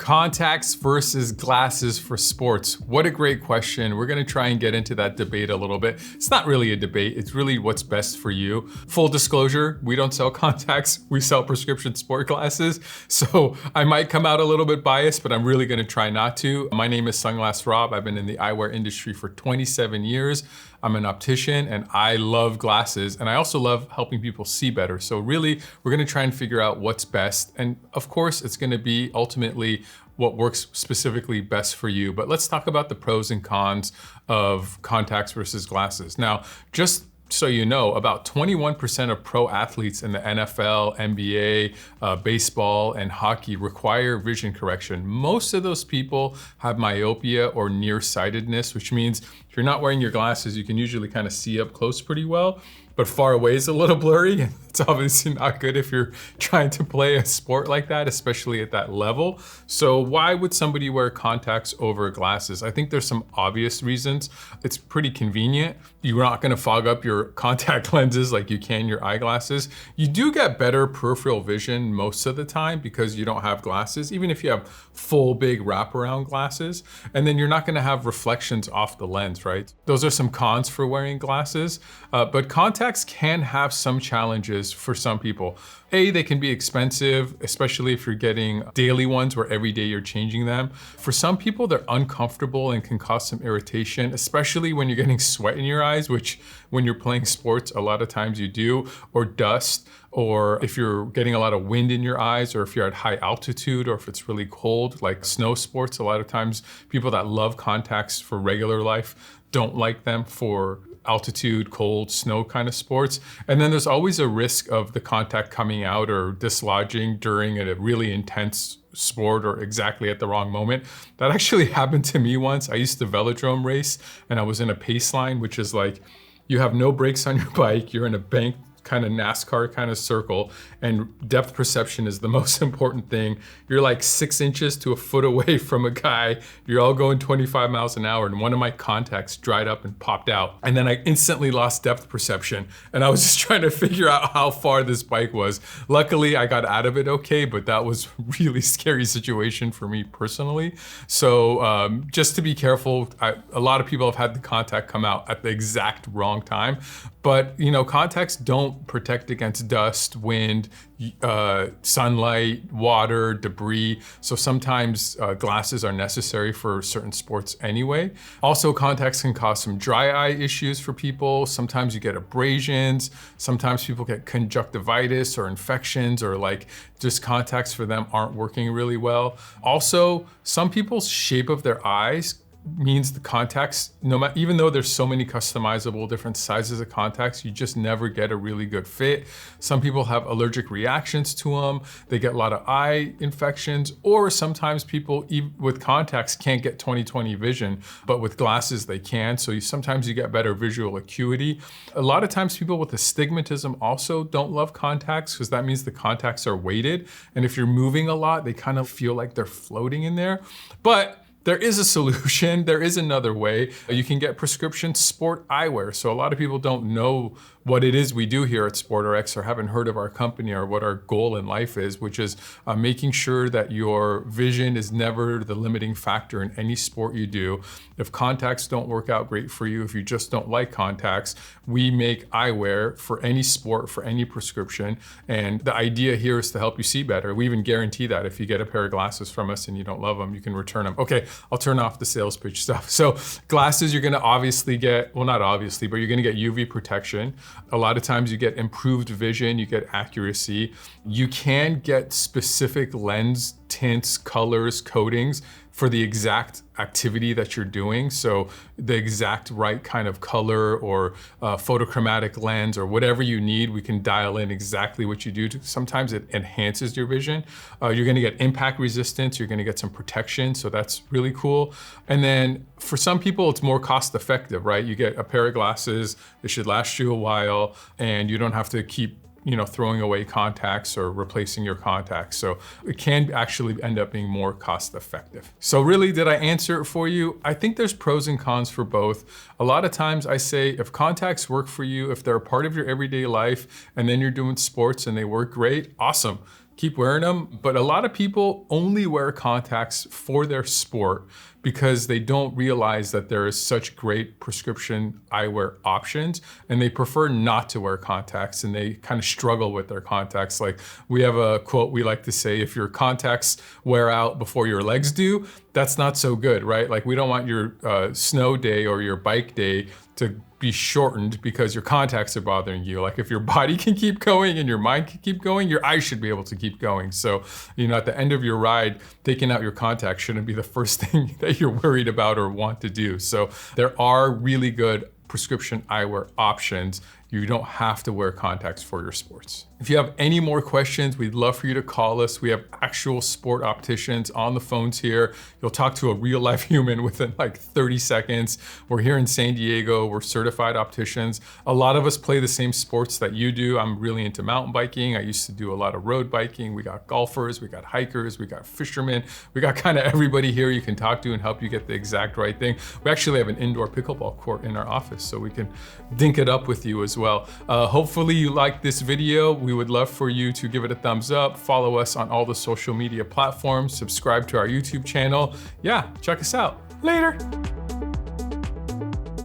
Contacts versus glasses for sports. What a great question. We're going to try and get into that debate a little bit. It's not really a debate. It's really what's best for you. Full disclosure, we don't sell contacts. We sell prescription sport glasses. So I might come out a little bit biased, but I'm really going to try not to. My name is Sunglass Rob. I've been in the eyewear industry for 27 years. I'm an optician and I love glasses, and I also love helping people see better. So really, we're gonna try and figure out what's best. And of course, it's gonna be ultimately what works specifically best for you. But let's talk about the pros and cons of contacts versus glasses. Now, just so you know, about 21% of pro athletes in the NFL, NBA, baseball, and hockey require vision correction. Most of those people have myopia or nearsightedness, which means if you're not wearing your glasses, you can usually kind of see up close pretty well, but far away is a little blurry. It's obviously not good if you're trying to play a sport like that, especially at that level. So why would somebody wear contacts over glasses? I think there's some obvious reasons. It's pretty convenient. You're not gonna fog up your contact lenses like you can your eyeglasses. You do get better peripheral vision most of the time because you don't have glasses, even if you have full big wraparound glasses. And then you're not gonna have reflections off the lens, right? Those are some cons for wearing glasses, but contacts can have some challenges for some people. They can be expensive, especially if you're getting daily ones where every day you're changing them. For some people, they're uncomfortable and can cause some irritation, especially when you're getting sweat in your eyes, which when you're playing sports, a lot of times you do, or dust, or if you're getting a lot of wind in your eyes, or if you're at high altitude, or if it's really cold, like snow sports. A lot of times people that love contacts for regular life don't like them for altitude, cold, snow kind of sports. And then there's always a risk of the contact coming out or dislodging during a really intense sport or exactly at the wrong moment. That actually happened to me once. I used to Velodrome race and I was in a pace line, which is like, you have no brakes on your bike, you're in a bank kind of NASCAR kind of circle, and depth perception is the most important thing. You're like 6 inches to a foot away from a guy. You're all going 25 miles an hour, and one of my contacts dried up and popped out. And then I instantly lost depth perception. And I was just trying to figure out how far this bike was. Luckily, I got out of it okay, but that was a really scary situation for me personally. So just to be careful, a lot of people have had the contact come out at the exact wrong time. But you know, contacts don't protect against dust, wind, sunlight, water, debris. So sometimes glasses are necessary for certain sports anyway. Also, contacts can cause some dry eye issues for people. Sometimes you get abrasions. Sometimes people get conjunctivitis or infections, or like just contacts for them aren't working really well. Also, some people's shape of their eyes means the contacts, even though there's so many customizable different sizes of contacts, you just never get a really good fit. Some people have allergic reactions to them. They get a lot of eye infections, or sometimes people with contacts can't get 20/20 vision, but with glasses they can. So sometimes you get better visual acuity. A lot of times people with astigmatism also don't love contacts because that means the contacts are weighted. And if you're moving a lot, they kind of feel like they're floating in there. But there is a solution. There is another way. You can get prescription sport eyewear. So a lot of people don't know what it is we do here at SportRx, or haven't heard of our company or what our goal in life is, which is making sure that your vision is never the limiting factor in any sport you do. If contacts don't work out great for you, if you just don't like contacts, we make eyewear for any sport, for any prescription. And the idea here is to help you see better. We even guarantee that if you get a pair of glasses from us and you don't love them, you can return them. Okay, I'll turn off the sales pitch stuff. So glasses, you're gonna obviously get, well, not obviously, but you're gonna get UV protection. A lot of times you get improved vision, you get accuracy. You can get specific lens tints, colors, coatings for the exact activity that you're doing. So the exact right kind of color or photochromatic lens or whatever you need, we can dial in exactly what you do. Sometimes it enhances your vision. You're gonna get impact resistance, you're gonna get some protection, so that's really cool. And then for some people, it's more cost effective, right? You get a pair of glasses, it should last you a while, and you don't have to keep throwing away contacts or replacing your contacts. So it can actually end up being more cost effective. So really, did I answer it for you? I think there's pros and cons for both. A lot of times I say, if contacts work for you, if they're a part of your everyday life, and then you're doing sports and they work great, awesome. keep wearing them. But a lot of people only wear contacts for their sport because they don't realize that there is such great prescription eyewear options, and they prefer not to wear contacts, and they kind of struggle with their contacts. Like, we have a quote we like to say: if your contacts wear out before your legs do, that's not so good, right? Like, we don't want your snow day or your bike day to be shortened because your contacts are bothering you. Like, if your body can keep going and your mind can keep going, your eyes should be able to keep going. So, at the end of your ride, taking out your contacts shouldn't be the first thing that you're worried about or want to do. So there are really good prescription eyewear options. You don't have to wear contacts for your sports. If you have any more questions, we'd love for you to call us. We have actual sport opticians on the phones here. You'll talk to a real life human within like 30 seconds. We're here in San Diego. We're certified opticians. A lot of us play the same sports that you do. I'm really into mountain biking. I used to do a lot of road biking. We got golfers, we got hikers, we got fishermen. We got kind of everybody here you can talk to and help you get the exact right thing. We actually have an indoor pickleball court in our office, so we can dink it up with you as well. Hopefully you liked this video. We would love for you to give it a thumbs up, follow us on all the social media platforms, subscribe to our YouTube channel. Yeah, check us out. Later.